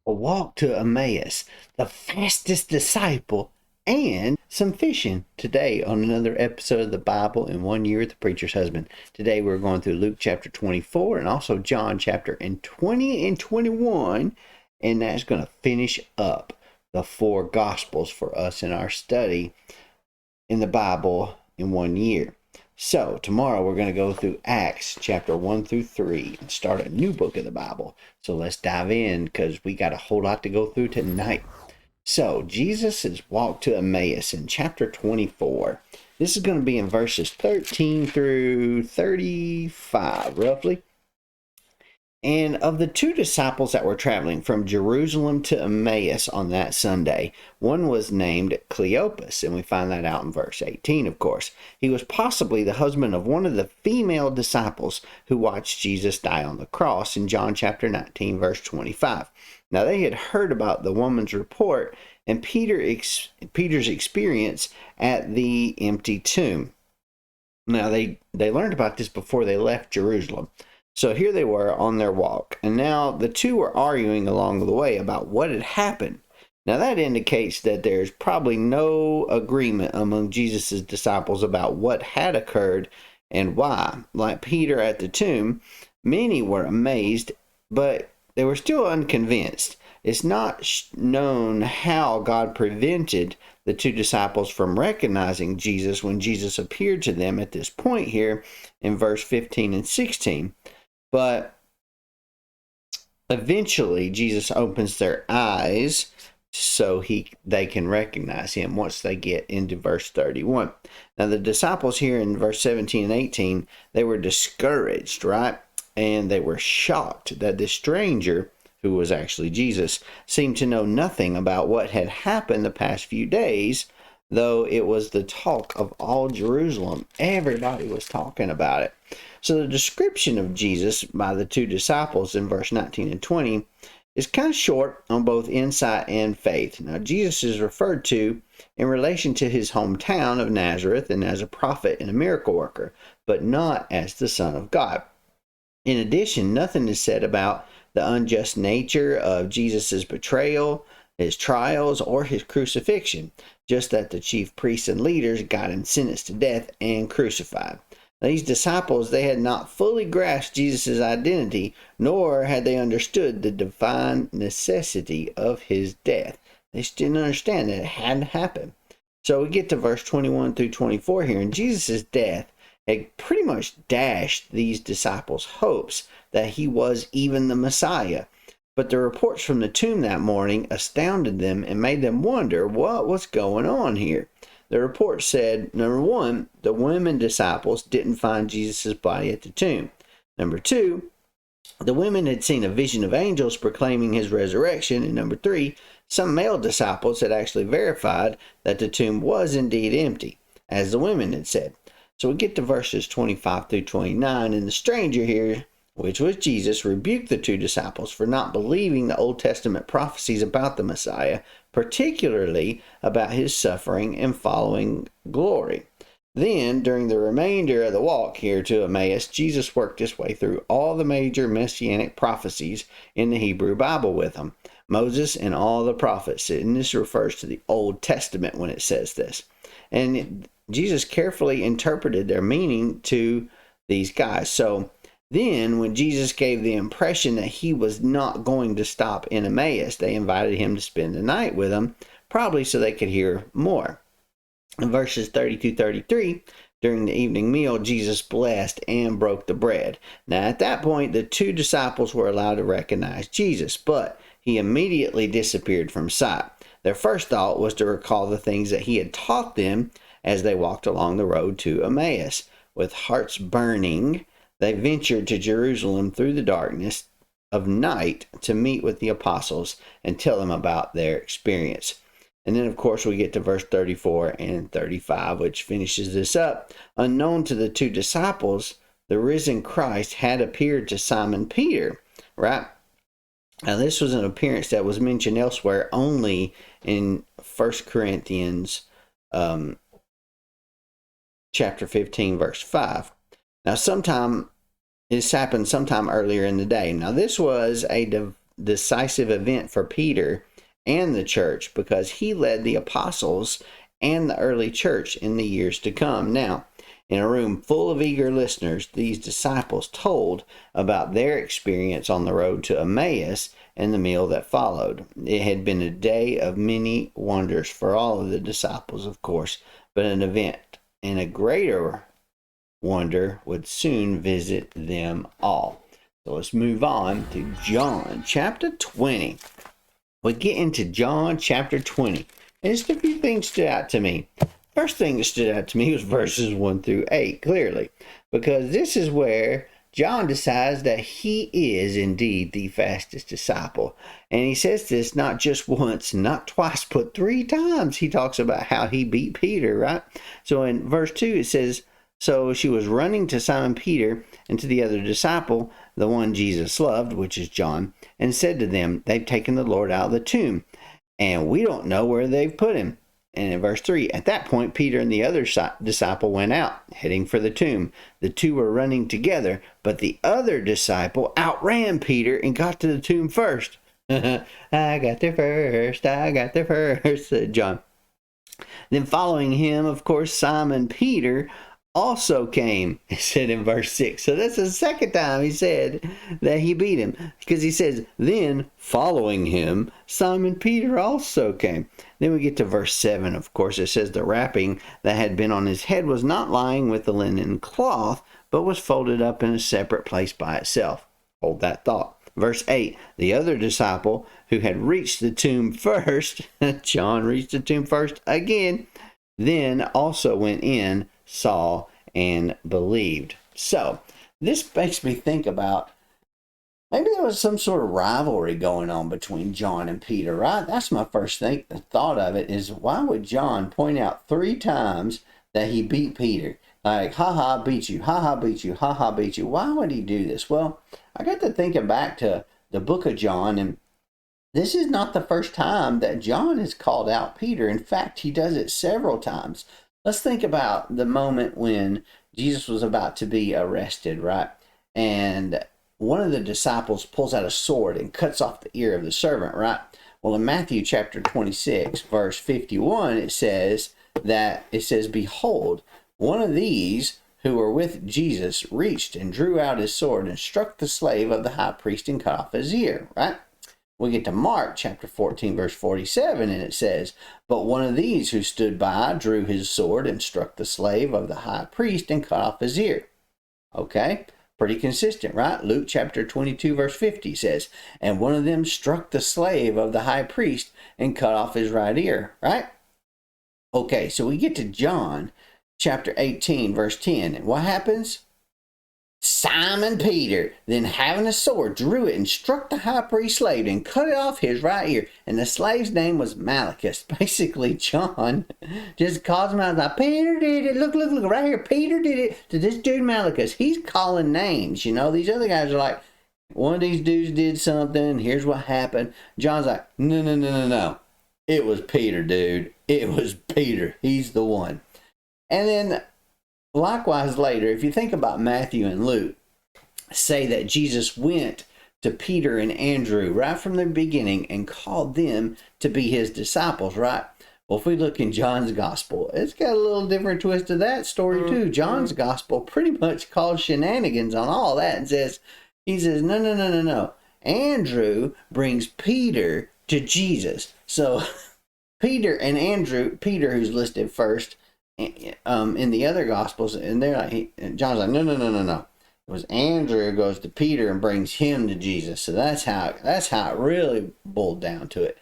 a walk to Emmaus, the fastest disciple, and some fishing today on another episode of the Bible in 1 Year with the Preacher's Husband. Today we're going through Luke chapter 24 and also John chapter 20 and 21, and that's going to finish up the four Gospels for us in our study in the Bible in 1 year. So tomorrow we're going to go through Acts chapter 1 through 3 and start a new book of the Bible. So let's dive in because we got a whole lot to go through tonight. So Jesus has walked to Emmaus in chapter 24. This is going to be in verses 13 through 35 roughly. And of the two disciples that were traveling from Jerusalem to Emmaus on that Sunday, one was named Cleopas, and we find that out in verse 18, of course. He was possibly the husband of one of the female disciples who watched Jesus die on the cross in John chapter 19, verse 25. Now, they had heard about the woman's report and Peter's experience at the empty tomb. Now, they learned about this before they left Jerusalem. So here they were on their walk, and now the two were arguing along the way about what had happened. Now that indicates that there's probably no agreement among Jesus' disciples about what had occurred and why. Like Peter at the tomb, many were amazed, but they were still unconvinced. It's not known how God prevented the two disciples from recognizing Jesus when Jesus appeared to them at this point here in verse 15 and 16. But eventually, Jesus opens their eyes so they can recognize him once they get into verse 31. Now, the disciples here in verse 17 and 18, they were discouraged, right? And they were shocked that this stranger, who was actually Jesus, seemed to know nothing about what had happened the past few days, though it was the talk of all Jerusalem. Everybody was talking about it. So the description of Jesus by the two disciples in verse 19 and 20 is kind of short on both insight and faith. Now, Jesus is referred to in relation to his hometown of Nazareth and as a prophet and a miracle worker, but not as the Son of God. In addition, nothing is said about the unjust nature of Jesus' betrayal, his trials, or his crucifixion, just that the chief priests and leaders got him sentenced to death and crucified. These disciples, they had not fully grasped Jesus' identity, nor had they understood the divine necessity of his death. They just didn't understand that it hadn't happened. So we get to verse 21 through 24 here, and Jesus' death had pretty much dashed these disciples' hopes that he was even the Messiah. But the reports from the tomb that morning astounded them and made them wonder what was going on here. The report said, number one, the women disciples didn't find Jesus' body at the tomb. Number two, the women had seen a vision of angels proclaiming his resurrection. And number three, some male disciples had actually verified that the tomb was indeed empty, as the women had said. So we get to verses 25 through 29, and the stranger here, which was Jesus, rebuked the two disciples for not believing the Old Testament prophecies about the Messiah, particularly about his suffering and following glory. Then, during the remainder of the walk here to Emmaus, Jesus worked his way through all the major messianic prophecies in the Hebrew Bible with them, Moses and all the prophets. And this refers to the Old Testament when it says this. And Jesus carefully interpreted their meaning to these guys. So then, when Jesus gave the impression that he was not going to stop in Emmaus, they invited him to spend the night with them, probably so they could hear more. In verses 30 to 33, during the evening meal, Jesus blessed and broke the bread. Now, at that point, the two disciples were allowed to recognize Jesus, but he immediately disappeared from sight. Their first thought was to recall the things that he had taught them as they walked along the road to Emmaus. With hearts burning, they ventured to Jerusalem through the darkness of night to meet with the apostles and tell them about their experience. And then, of course, we get to verse 34 and 35, which finishes this up. Unknown to the two disciples, the risen Christ had appeared to Simon Peter, right? Now, this was an appearance that was mentioned elsewhere only in 1 Corinthians chapter 15, verse 5. Now, this happened sometime earlier in the day. Now, this was a decisive event for Peter and the church because he led the apostles and the early church in the years to come. Now, in a room full of eager listeners, these disciples told about their experience on the road to Emmaus and the meal that followed. It had been a day of many wonders for all of the disciples, of course, but an event and a greater wonder would soon visit them all. So let's move on to John chapter 20. We get into John chapter 20. And just a few things stood out to me. First thing that stood out to me was verses 1 through 8, clearly, because this is where John decides that he is indeed the fastest disciple. And he says this not just once, not twice, but 3 times. He talks about how he beat Peter, right? So in verse 2, it says, "So she was running to Simon Peter and to the other disciple, the one Jesus loved," which is John, "and said to them, 'They've taken the Lord out of the tomb, and we don't know where they've put him.'" And in verse 3, "At that point, Peter and the other disciple went out, heading for the tomb. The two were running together, but the other disciple outran Peter and got to the tomb first." "I got there first, said John. "Then following him, of course, Simon Peter also came," it said in verse 6. So that's the second time he said that he beat him. Because he says, "Then following him, Simon Peter also came." Then we get to verse 7, of course. It says, "The wrapping that had been on his head was not lying with the linen cloth, but was folded up in a separate place by itself." Hold that thought. Verse 8, "The other disciple who had reached the tomb first," John reached the tomb first again, "then also went in, saw, and believed." So this makes me think about maybe there was some sort of rivalry going on between John and Peter, right? That's my first thought of it is, why would John point out 3 times that he beat Peter? Like, ha, beat you, ha, beat you, ha, beat you. Why would he do this? Well, I got to thinking back to the book of John, and this is not the first time that John has called out Peter. In fact, he does it several times. Let's think about the moment when Jesus was about to be arrested, right? And one of the disciples pulls out a sword and cuts off the ear of the servant, right? Well, in Matthew chapter 26, verse 51, it says, "Behold, one of these who were with Jesus reached and drew out his sword and struck the slave of the high priest and cut off his ear," right? We get to Mark chapter 14, verse 47, and it says, "But one of these who stood by drew his sword and struck the slave of the high priest and cut off his ear." Okay, pretty consistent, right? Luke chapter 22, verse 50 says, "And one of them struck the slave of the high priest and cut off his right ear," right? Okay, so we get to John chapter 18, verse 10, and what happens? "Simon Peter, then having a sword, drew it and struck the high priest's slave and cut it off his right ear. And the slave's name was Malchus." Basically, John just calls him out like, "Peter did it. Look, right here. Peter did it to this dude Malchus." He's calling names. These other guys are like, one of these dudes did something. Here's what happened. John's like, no. It was Peter, dude. It was Peter. He's the one. And then likewise later, if you think about Matthew and Luke, say that Jesus went to Peter and Andrew right from the beginning and called them to be his disciples, right? Well, if we look in John's gospel, it's got a little different twist to that story too. John's gospel pretty much calls shenanigans on all that and he says, no. Andrew brings Peter to Jesus. So Peter and Andrew, Peter who's listed first, in the other gospels, and they're like, John's like, no. It was Andrew who goes to Peter and brings him to Jesus. So that's how it really boiled down to it.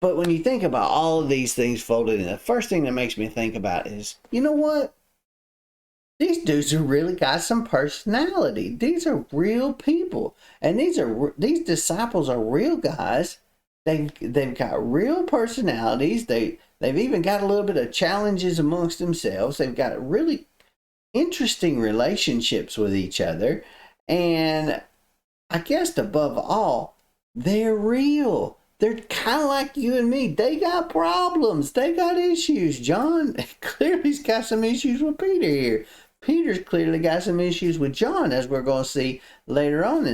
But when you think about all of these things folded in, the first thing that makes me think about is, you know what? These dudes have really got some personality. These are real people, and these disciples are real guys. They've got real personalities. They've even got a little bit of challenges amongst themselves. They've got really interesting relationships with each other. And I guess above all, they're real. They're kind of like you and me. They got problems. They got issues. John clearly's got some issues with Peter here. Peter's clearly got some issues with John, as we're going to see later on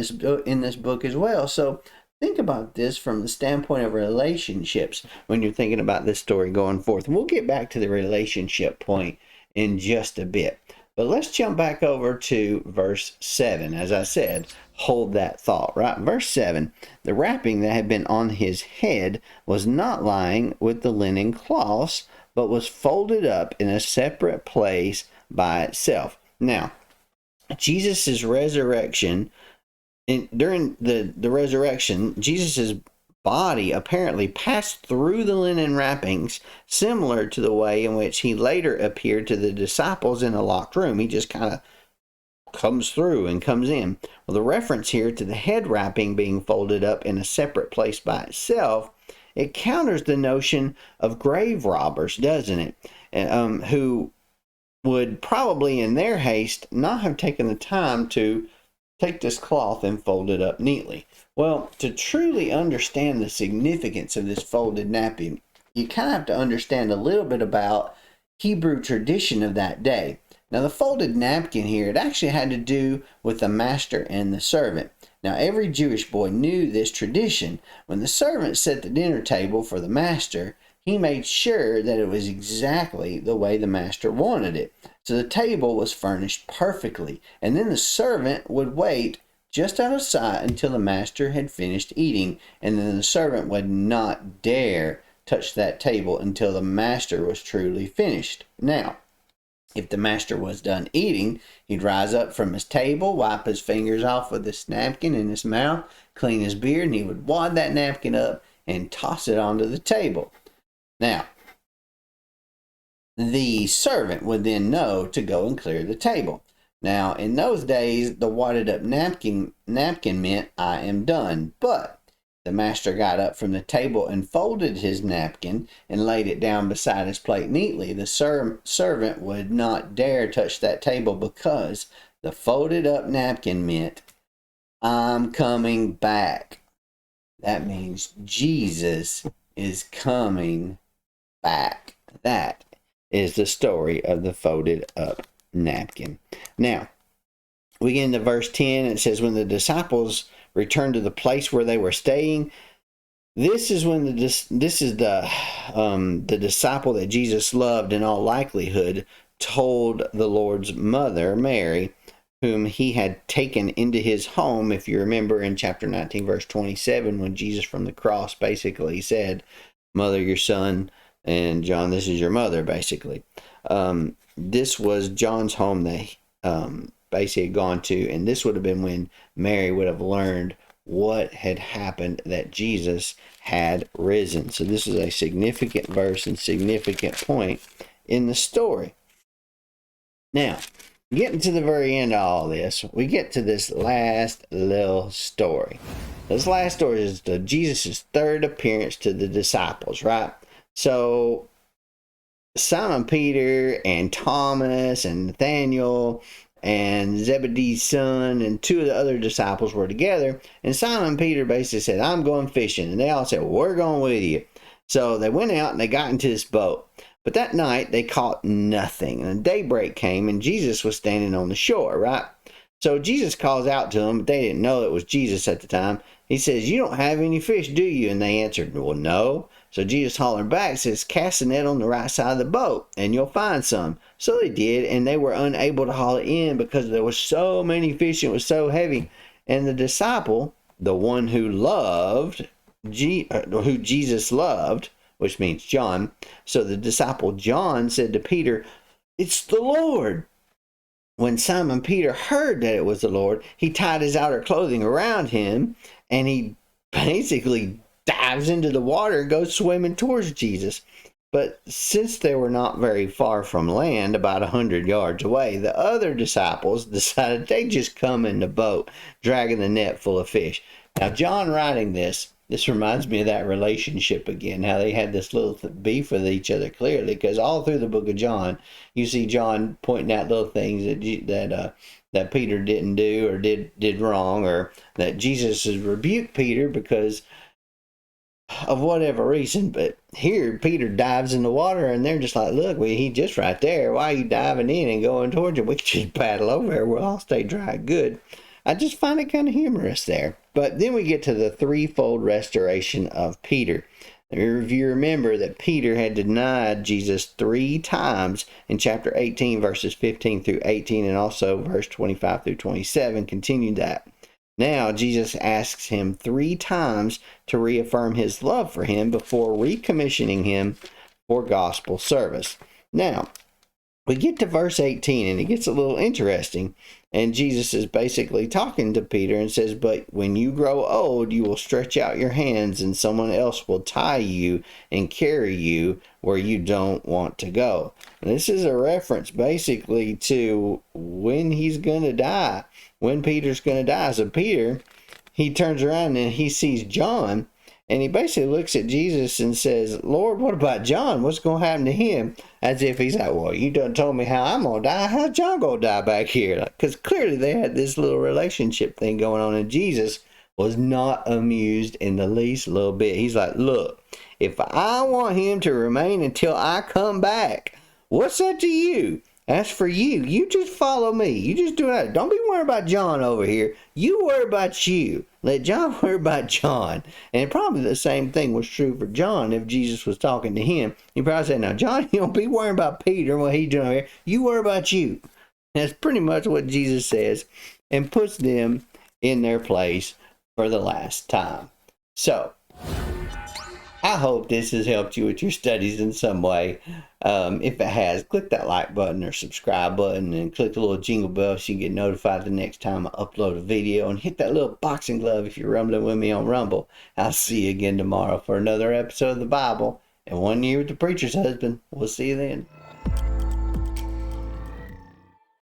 in this book as well. So think about this from the standpoint of relationships when you're thinking about this story going forth. And we'll get back to the relationship point in just a bit. But let's jump back over to verse 7. As I said, hold that thought, right? Verse 7, the wrapping that had been on his head was not lying with the linen cloths, but was folded up in a separate place by itself. Now, Jesus' resurrection, during the resurrection, Jesus' body apparently passed through the linen wrappings, similar to the way in which he later appeared to the disciples in a locked room. He just kind of comes through and comes in. Well, the reference here to the head wrapping being folded up in a separate place by itself, it counters the notion of grave robbers, doesn't it? Who would probably in their haste not have taken the time to take this cloth and fold it up neatly. Well, to truly understand the significance of this folded napkin, you kind of have to understand a little bit about Hebrew tradition of that day. Now, the folded napkin here, it actually had to do with the master and the servant. Now, every Jewish boy knew this tradition. When the servant set the dinner table for the master, he made sure that it was exactly the way the master wanted it. So the table was furnished perfectly, and then the servant would wait just out of sight until the master had finished eating, and then the servant would not dare touch that table until the master was truly finished. Now, if the master was done eating, he'd rise up from his table, wipe his fingers off with this napkin in his mouth, clean his beard, and he would wad that napkin up and toss it onto the table. Now, the servant would then know to go and clear the table. Now, in those days, the wadded up napkin meant I am done. But the master got up from the table and folded his napkin and laid it down beside his plate neatly. The servant would not dare touch that table because the folded up napkin meant I'm coming back. That means Jesus is coming back. That is the story of the folded up napkin. Now, we get into verse 10. It says, when the disciples returned to the place where they were staying, this is the disciple that Jesus loved in all likelihood told the Lord's mother, Mary, whom he had taken into his home. If you remember in chapter 19, verse 27, when Jesus from the cross basically said, Mother, your son, and John, this is your mother, basically. This was John's home that basically had gone to, and this would have been when Mary would have learned what had happened, that Jesus had risen. So this is a significant verse and significant point in the story. Now, getting to the very end of all this, we get to this last little story. This last story is Jesus' third appearance to the disciples, right? So Simon Peter and Thomas and Nathaniel and Zebedee's son and two of the other disciples were together, and Simon Peter basically said, I'm going fishing, and they all said, well, we're going with you. So they went out and they got into this boat, but that night they caught nothing, and daybreak came and Jesus was standing on the shore, right? So Jesus calls out to them, but they didn't know it was Jesus at the time. He says, you don't have any fish, do you? And they answered, well, no. So Jesus hollered back, says, cast the net on the right side of the boat, and you'll find some. So they did, and they were unable to haul it in because there was so many fish, and it was so heavy. And the disciple, the one who Jesus loved, which means John, so the disciple John said to Peter, it's the Lord. When Simon Peter heard that it was the Lord, he tied his outer clothing around him, and he basically dives into the water and goes swimming towards Jesus. But since they were not very far from land, about 100 yards away, the other disciples decided they'd just come in the boat, dragging the net full of fish. Now, John writing this reminds me of that relationship again, how they had this little beef with each other clearly, because all through the book of John, you see John pointing out little things that Peter didn't do or did wrong, or that Jesus has rebuked Peter because of whatever reason. But here Peter dives in the water and they're just like, look, he's just right there. Why are you diving in and going towards him? We could just paddle over there. We'll all stay dry good. I just find it kind of humorous there. But then we get to the threefold restoration of Peter. If you remember that Peter had denied Jesus 3 times in chapter 18, verses 15 through 18, and also verse 25 through 27, continued that. Now, Jesus asks him 3 times to reaffirm his love for him before recommissioning him for gospel service. Now, we get to verse 18 and it gets a little interesting. And Jesus is basically talking to Peter and says, but when you grow old, you will stretch out your hands and someone else will tie you and carry you where you don't want to go. And this is a reference basically to when he's going to die, when Peter's going to die. So Peter, he turns around and he sees John. And he basically looks at Jesus and says, Lord, what about John? What's going to happen to him? As if he's like, well, you done told me how I'm going to die. How's John going to die back here? Because clearly they had this little relationship thing going on. And Jesus was not amused in the least little bit. He's like, look, if I want him to remain until I come back, what's that to you? As for you, you just follow me. You just do that. Don't be worried about John over here. You worry about you. Let John worry about John. And probably the same thing was true for John if Jesus was talking to him. He probably said, now, John, you don't be worrying about Peter and what he's doing over here. You worry about you. That's pretty much what Jesus says and puts them in their place for the last time. So, I hope this has helped you with your studies in some way. If it has, click that like button or subscribe button and click the little jingle bell so you get notified the next time I upload a video. And hit that little boxing glove if you're rumbling with me on Rumble. I'll see you again tomorrow for another episode of the Bible and 1 year with the preacher's husband. We'll see you then.